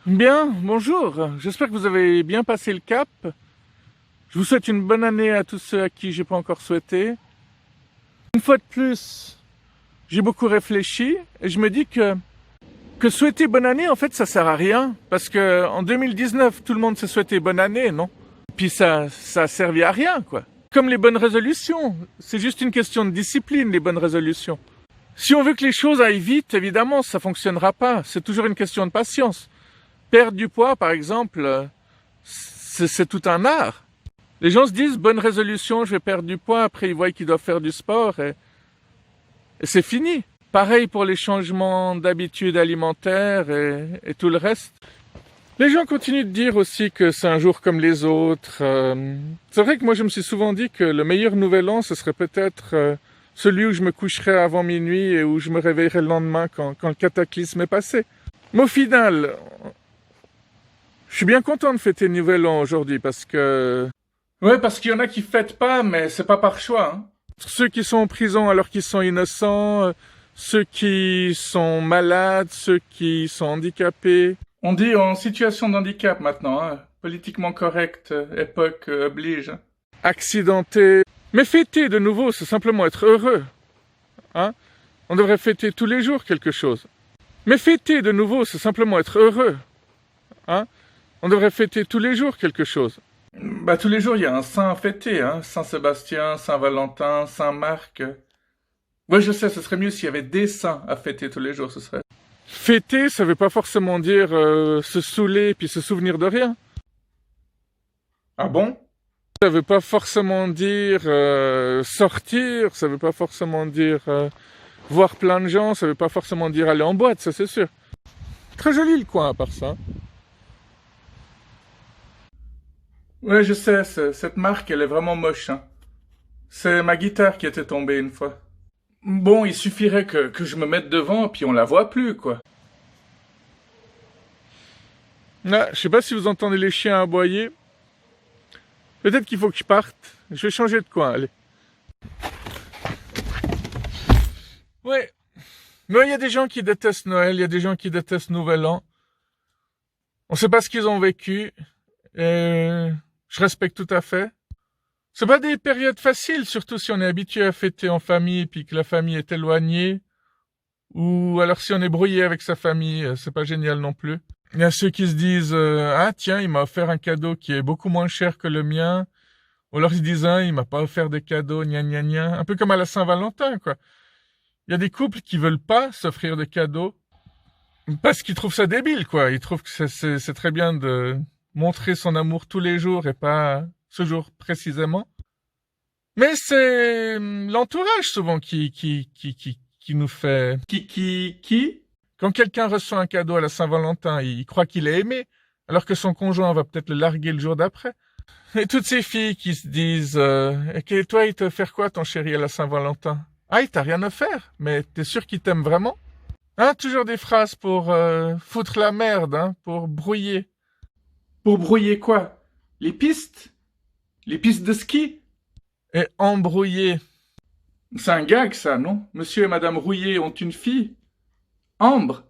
Bien, bonjour. J'espère que vous avez bien passé le cap. Je vous souhaite une bonne année à tous ceux à qui j'ai pas encore souhaité. Une fois de plus, j'ai beaucoup réfléchi et je me dis que souhaiter bonne année, en fait, ça sert à rien. Parce que en 2019, tout le monde s'est souhaité bonne année, non? Puis ça a servi à rien, quoi. Comme les bonnes résolutions. C'est juste une question de discipline, les bonnes résolutions. Si on veut que les choses aillent vite, évidemment, ça fonctionnera pas. C'est toujours une question de patience. Perdre du poids, par exemple, c'est tout un art. Les gens se disent, bonne résolution, je vais perdre du poids, après ils voient qu'ils doivent faire du sport et c'est fini. Pareil pour les changements d'habitudes alimentaires et tout le reste. Les gens continuent de dire aussi que c'est un jour comme les autres. C'est vrai que moi je me suis souvent dit que le meilleur nouvel an, ce serait peut-être celui où je me coucherais avant minuit et où je me réveillerais le lendemain quand le cataclysme est passé. Mais au final, je suis bien content de fêter le Nouvel An aujourd'hui parce que... Ouais, parce qu'il y en a qui fêtent pas, mais c'est pas par choix. Hein. Ceux qui sont en prison alors qu'ils sont innocents, ceux qui sont malades, ceux qui sont handicapés. On dit en situation de handicap maintenant, hein. Politiquement correct, époque oblige. Accidenté. Mais fêter de nouveau, c'est simplement être heureux. Hein. On devrait fêter tous les jours quelque chose. Mais fêter de nouveau, c'est simplement être heureux. Hein. On devrait fêter tous les jours quelque chose. Bah tous les jours il y a un saint à fêter, hein. Saint-Sébastien, Saint-Valentin, Saint-Marc. Ouais je sais, ce serait mieux s'il y avait des saints à fêter tous les jours, ce serait. Fêter, ça veut pas forcément dire se saouler puis se souvenir de rien. Ah bon? Ça veut pas forcément dire sortir, ça veut pas forcément dire voir plein de gens, ça veut pas forcément dire aller en boîte, ça c'est sûr. Très joli le coin à part ça. Ouais, je sais, cette marque, elle est vraiment moche, hein. C'est ma guitare qui était tombée une fois. Bon, il suffirait que je me mette devant, puis on la voit plus, quoi. Ah, je sais pas si vous entendez les chiens aboyer. Peut-être qu'il faut que je parte. Je vais changer de coin, allez. Ouais. Mais il y a des gens qui détestent Noël, il y a des gens qui détestent Nouvel An. On sait pas ce qu'ils ont vécu. Et... je respecte tout à fait. C'est pas des périodes faciles, surtout si on est habitué à fêter en famille puis que la famille est éloignée. Ou alors si on est brouillé avec sa famille, c'est pas génial non plus. Il y a ceux qui se disent ah tiens, il m'a offert un cadeau qui est beaucoup moins cher que le mien. Ou alors ils se disent il m'a pas offert de cadeau, gna gna gna. Un peu comme à la Saint-Valentin, quoi. Il y a des couples qui veulent pas s'offrir de cadeaux parce qu'ils trouvent ça débile, quoi. Ils trouvent que c'est très bien de montrer son amour tous les jours et pas ce jour précisément. Mais c'est l'entourage souvent qui nous fait... Qui? Quand quelqu'un reçoit un cadeau à la Saint-Valentin, il croit qu'il est aimé, alors que son conjoint va peut-être le larguer le jour d'après. Et toutes ces filles qui se disent et toi, il te fait quoi ton chéri à la Saint-Valentin? Ah, il t'a rien offert, mais t'es sûr qu'il t'aime vraiment? Hein, toujours des phrases pour foutre la merde, hein, pour brouiller. Pour brouiller quoi? Les pistes? Les pistes de ski? Et embrouiller. C'est un gag, ça, non? Monsieur et Madame Rouillé ont une fille? Ambre?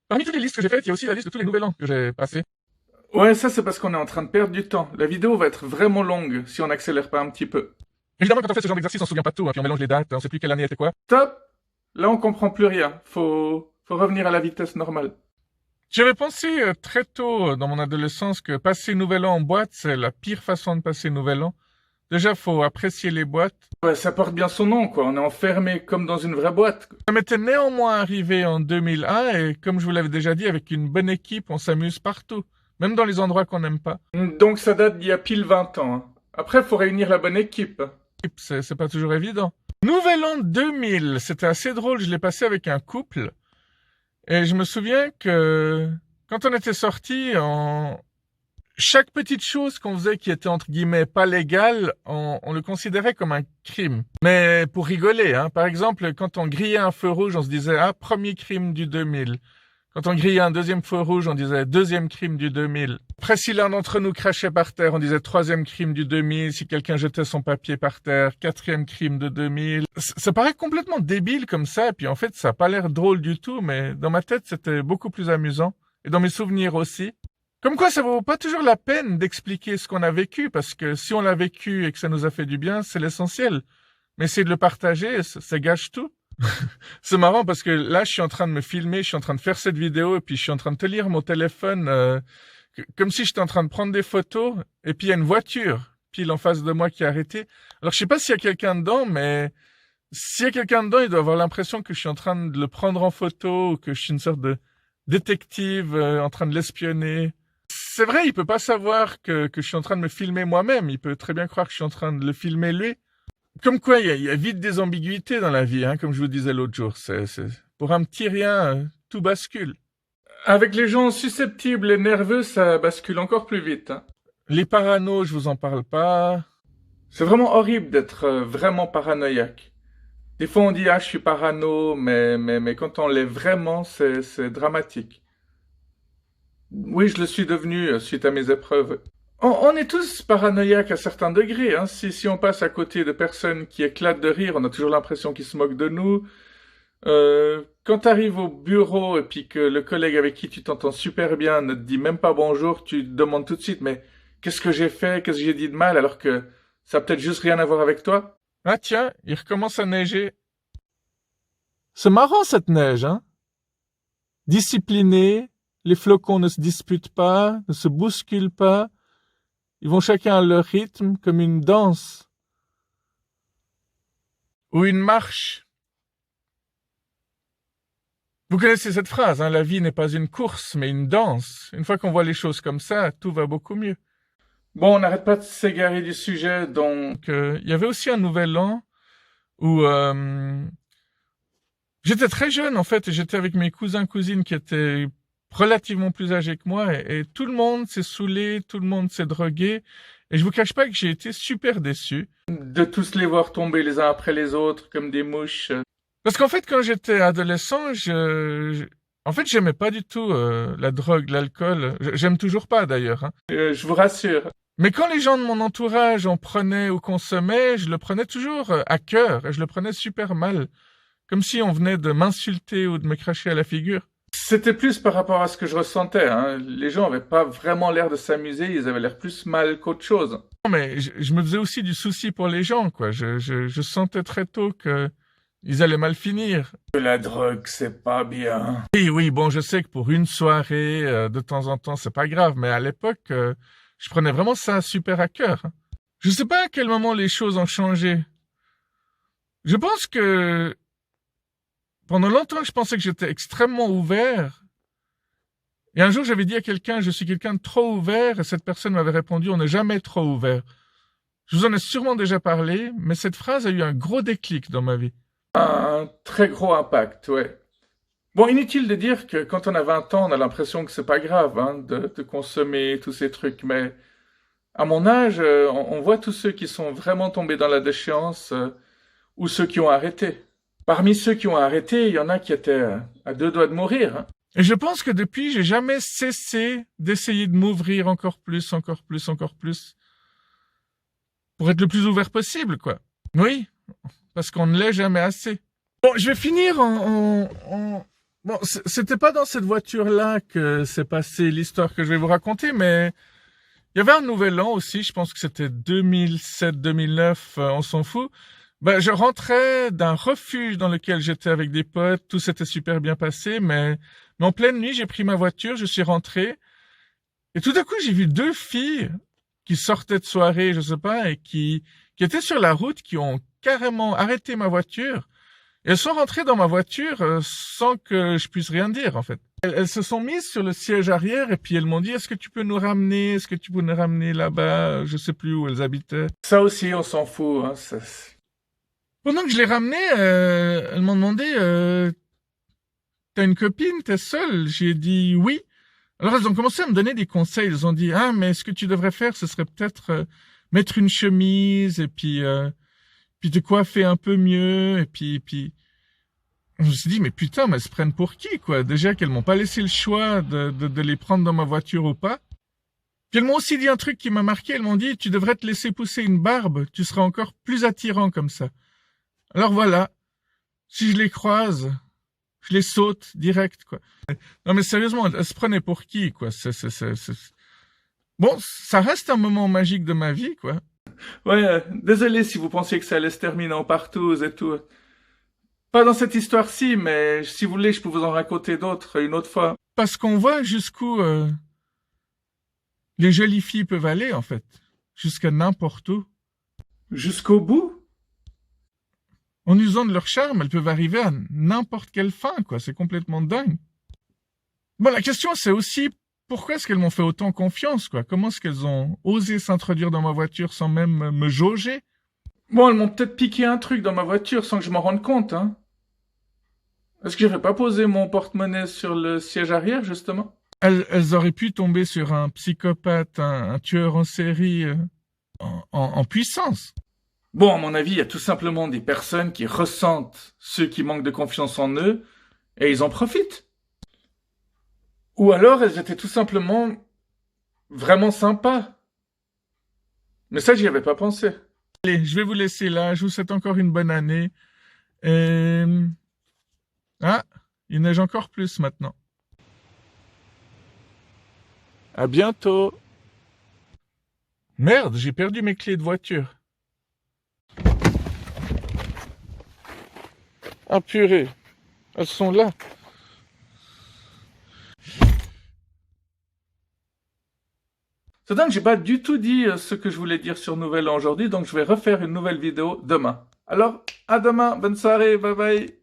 Parmi toutes les listes que j'ai faites, il y a aussi la liste de tous les nouvel an que j'ai passés. Ouais, ça c'est parce qu'on est en train de perdre du temps. La vidéo va être vraiment longue si on n'accélère pas un petit peu. Évidemment, quand on fait ce genre d'exercice, on se souvient pas de tout, hein, puis on mélange les dates, on sait plus quelle année était quoi. Stop! Là, on comprend plus rien. Faut revenir à la vitesse normale. J'avais pensé très tôt dans mon adolescence que passer Nouvel An en boîte, c'est la pire façon de passer Nouvel An. Déjà, faut apprécier les boîtes. Ouais, ça porte bien son nom, quoi. On est enfermé comme dans une vraie boîte. Ça m'était néanmoins arrivé en 2001 et comme je vous l'avais déjà dit, avec une bonne équipe, on s'amuse partout. Même dans les endroits qu'on n'aime pas. Donc ça date d'il y a pile 20 ans. Hein. Après, faut réunir la bonne équipe. C'est pas toujours évident. Nouvel An 2000, c'était assez drôle. Je l'ai passé avec un couple. Et je me souviens que quand on était sortis, chaque petite chose qu'on faisait qui était entre guillemets pas légale, on le considérait comme un crime. Mais pour rigoler, hein. Par exemple, quand on grillait un feu rouge, on se disait premier crime du 2000. Quand on grillait un deuxième feu rouge, on disait deuxième crime du 2000. Après, si l'un d'entre nous crachait par terre, on disait troisième crime du 2000. Si quelqu'un jetait son papier par terre, quatrième crime de 2000. Ça paraît complètement débile comme ça, et puis en fait, ça a pas l'air drôle du tout, mais dans ma tête, c'était beaucoup plus amusant. et dans mes souvenirs aussi. Comme quoi, ça vaut pas toujours la peine d'expliquer ce qu'on a vécu, parce que si on l'a vécu et que ça nous a fait du bien, c'est l'essentiel. Mais essayer de le partager, ça gâche tout. C'est marrant parce que là, je suis en train de me filmer, je suis en train de faire cette vidéo, et puis je suis en train de te lire mon téléphone, comme si j'étais en train de prendre des photos, et puis il y a une voiture pile en face de moi qui est arrêtée. Alors, je sais pas s'il y a quelqu'un dedans, mais s'il y a quelqu'un dedans, il doit avoir l'impression que je suis en train de le prendre en photo, ou que je suis une sorte de détective en train de l'espionner. C'est vrai, il peut pas savoir que je suis en train de me filmer moi-même. Il peut très bien croire que je suis en train de le filmer lui. Comme quoi, il y a vite des ambiguïtés dans la vie, hein, comme je vous disais l'autre jour. Pour un petit rien, tout bascule. Avec les gens susceptibles et nerveux, ça bascule encore plus vite. Hein. Les paranos, je vous en parle pas. C'est vraiment horrible d'être vraiment paranoïaque. Des fois, on dit, ah, je suis parano, mais quand on l'est vraiment, c'est dramatique. Oui, je le suis devenu suite à mes épreuves. On est tous paranoïaques à certains degrés. Hein. Si on passe à côté de personnes qui éclatent de rire, on a toujours l'impression qu'ils se moquent de nous. Quand tu arrives au bureau et puis que le collègue avec qui tu t'entends super bien ne te dit même pas bonjour, tu te demandes tout de suite, mais qu'est-ce que j'ai fait, qu'est-ce que j'ai dit de mal, alors que ça a peut-être juste rien à voir avec toi. Ah tiens, il recommence à neiger. C'est marrant cette neige, hein. Discipliné, les flocons ne se disputent pas, ne se bousculent pas. Ils vont chacun à leur rythme, comme une danse. Ou une marche. Vous connaissez cette phrase, hein, la vie n'est pas une course, mais une danse. Une fois qu'on voit les choses comme ça, tout va beaucoup mieux. Bon, on n'arrête pas de s'égarer du sujet, donc il y avait aussi un nouvel an où j'étais très jeune, en fait, et j'étais avec mes cousins-cousines qui étaient relativement plus âgés que moi, et tout le monde s'est saoulé, tout le monde s'est drogué, et je vous cache pas que j'ai été super déçu de tous les voir tomber les uns après les autres comme des mouches. Parce qu'en fait, quand j'étais adolescent, en fait, j'aimais pas du tout la drogue, l'alcool. J'aime toujours pas d'ailleurs. Hein. Je vous rassure. Mais quand les gens de mon entourage en prenaient ou consommaient, je le prenais toujours à cœur, et je le prenais super mal, comme si on venait de m'insulter ou de me cracher à la figure. C'était plus par rapport à ce que je ressentais. Hein. Les gens avaient pas vraiment l'air de s'amuser, ils avaient l'air plus mal qu'autre chose. Non, mais je me faisais aussi du souci pour les gens, quoi. Je sentais très tôt que ils allaient mal finir. La drogue, c'est pas bien. Oui, bon, je sais que pour une soirée, de temps en temps, c'est pas grave, mais à l'époque, je prenais vraiment ça super à cœur. Hein. Je sais pas à quel moment les choses ont changé. Je pense que pendant longtemps, je pensais que j'étais extrêmement ouvert. Et un jour, j'avais dit à quelqu'un, je suis quelqu'un de trop ouvert, et cette personne m'avait répondu, on n'est jamais trop ouvert. Je vous en ai sûrement déjà parlé, mais cette phrase a eu un gros déclic dans ma vie. Un très gros impact, ouais. Bon, inutile de dire que quand on a 20 ans, on a l'impression que c'est pas grave, hein, de consommer tous ces trucs, mais à mon âge, on voit tous ceux qui sont vraiment tombés dans la déchéance, ou ceux qui ont arrêté. Parmi ceux qui ont arrêté, il y en a qui étaient à deux doigts de mourir. Hein. Et je pense que depuis, j'ai jamais cessé d'essayer de m'ouvrir encore plus, pour être le plus ouvert possible, quoi. Oui, parce qu'on ne l'est jamais assez. Bon, je vais finir Bon, c'était pas dans cette voiture-là que s'est passée l'histoire que je vais vous raconter, mais il y avait un nouvel an aussi, je pense que c'était 2007-2009, on s'en fout. Ben, je rentrais d'un refuge dans lequel j'étais avec des potes, tout s'était super bien passé, mais en pleine nuit, j'ai pris ma voiture, je suis rentré, et tout d'un coup, j'ai vu deux filles qui sortaient de soirée, je sais pas, et qui étaient sur la route, qui ont carrément arrêté ma voiture, et elles sont rentrées dans ma voiture sans que je puisse rien dire, en fait. Elles se sont mises sur le siège arrière, et puis elles m'ont dit, est-ce que tu peux nous ramener là-bas, je sais plus où elles habitaient. Ça aussi, on s'en fout, hein, Pendant que je les ramenais, elles m'ont demandé t'as une copine, t'es seule? J'ai dit oui. Alors elles ont commencé à me donner des conseils. Elles ont dit mais ce que tu devrais faire, ce serait peut-être mettre une chemise et puis te coiffer un peu mieux et puis je me suis dit mais putain, mais elles se prennent pour qui quoi? Déjà qu'elles m'ont pas laissé le choix de les prendre dans ma voiture ou pas. Puis elles m'ont aussi dit un truc qui m'a marqué. Elles m'ont dit tu devrais te laisser pousser une barbe, tu seras encore plus attirant comme ça. Alors voilà, si je les croise, Je les saute direct, quoi. Non, mais sérieusement, elle se prenait pour qui, quoi? Bon, ça reste un moment magique de ma vie, quoi. Ouais, désolé si vous pensiez que ça allait se terminer en partouze et tout. Pas dans cette histoire-ci, mais si vous voulez, je peux vous en raconter d'autres une autre fois. Parce qu'on voit jusqu'où les jolies filles peuvent aller, en fait. Jusqu'à n'importe où. Jusqu'au bout? En usant de leur charme, elles peuvent arriver à n'importe quelle fin, quoi. C'est complètement dingue. Bon, la question, c'est aussi pourquoi est-ce qu'elles m'ont fait autant confiance, quoi? Comment est-ce qu'elles ont osé s'introduire dans ma voiture sans même me jauger? Bon, elles m'ont peut-être piqué un truc dans ma voiture sans que je m'en rende compte, hein. Est-ce que j'aurais pas posé mon porte-monnaie sur le siège arrière, justement? Elles auraient pu tomber sur un psychopathe, un tueur en série en puissance. Bon, à mon avis, il y a tout simplement des personnes qui ressentent ceux qui manquent de confiance en eux et ils en profitent. Ou alors, elles étaient tout simplement vraiment sympas. Mais ça, j'y avais pas pensé. Allez, je vais vous laisser là. Je vous souhaite encore une bonne année. Ah, il neige encore plus maintenant. À bientôt. Merde, j'ai perdu mes clés de voiture. Ah purée, elles sont là. C'est dingue, j'ai pas du tout dit ce que je voulais dire sur Nouvel An aujourd'hui, donc je vais refaire une nouvelle vidéo demain. Alors, à demain, bonne soirée, bye bye.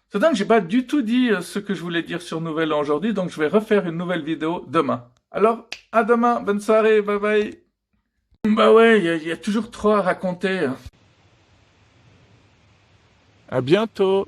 C'est dingue, j'ai pas du tout dit ce que je voulais dire sur Nouvel An aujourd'hui, donc je vais refaire une nouvelle vidéo demain. Alors, à demain, bonne soirée, bye bye. Bah ouais, il y a toujours trop à raconter. À bientôt.